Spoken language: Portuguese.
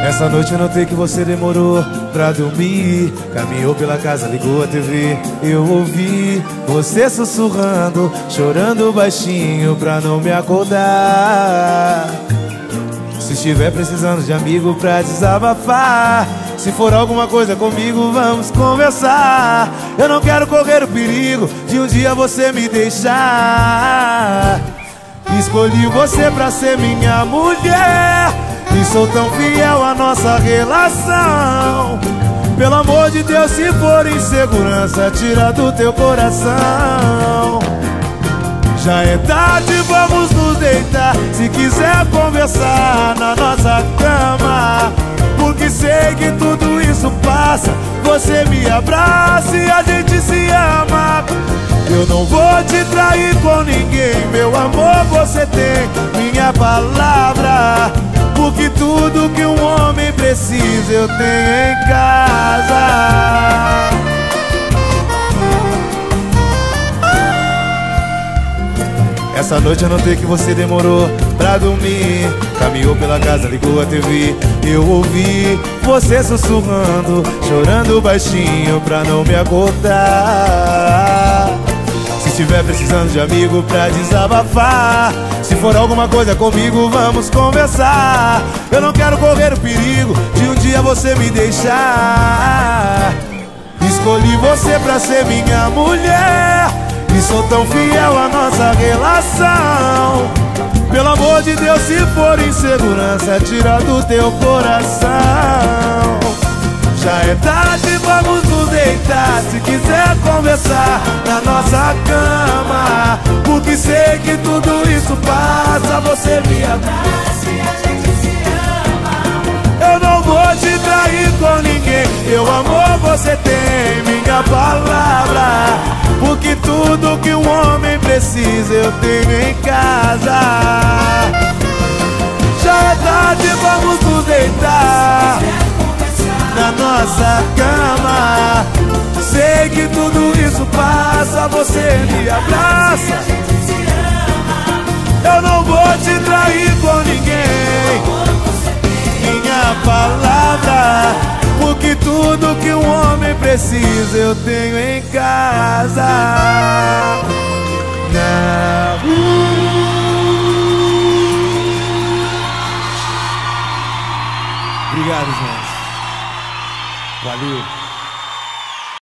Essa noite eu notei que você demorou pra dormir. Caminhou pela casa, ligou a TV. Eu ouvi você sussurrando, chorando baixinho pra não me acordar. Se estiver precisando de amigo pra desabafar, se for alguma coisa comigo, vamos conversar. Eu não quero correr o perigo de um dia você me deixar. Escolhi você pra ser minha mulher e sou tão fiel à nossa relação. Pelo amor de Deus, se for insegurança, tira do teu coração. Já é tarde, vamos nos deitar. Se quiser conversar na nossa cama, porque sei que tudo isso passa. Você me abraça e a gente se ama. Eu não vou te trair com ninguém, meu amor, você tem minha palavra. Porque tudo que um homem precisa eu tenho em casa. Essa noite eu notei que você demorou pra dormir. Caminhou pela casa, ligou a TV. Eu ouvi você sussurrando, chorando baixinho pra não me acordar. Se estiver precisando de amigo pra desabafar, se for alguma coisa comigo, vamos conversar. Eu não quero correr o perigo de um dia você me deixar. Escolhi você pra ser minha mulher e sou tão fiel à nossa relação. Pelo amor de Deus, se for insegurança, tira do teu coração. Já é tarde, vamos nos deitar. Se quiser conversar na nossa cama, porque sei que tudo isso passa. Você me abraça e a gente se ama. Eu não vou te trair com ninguém, meu amor, você tem minha palavra. Porque tudo que um homem precisa eu tenho em casa. Já é tarde, vamos nos deitar na nossa cama. Sei que tudo isso passa. Você me abraça. Eu não vou te trair com ninguém, minha palavra. Porque tudo que um homem precisa eu tenho em casa. Obrigado, gente. Valeu.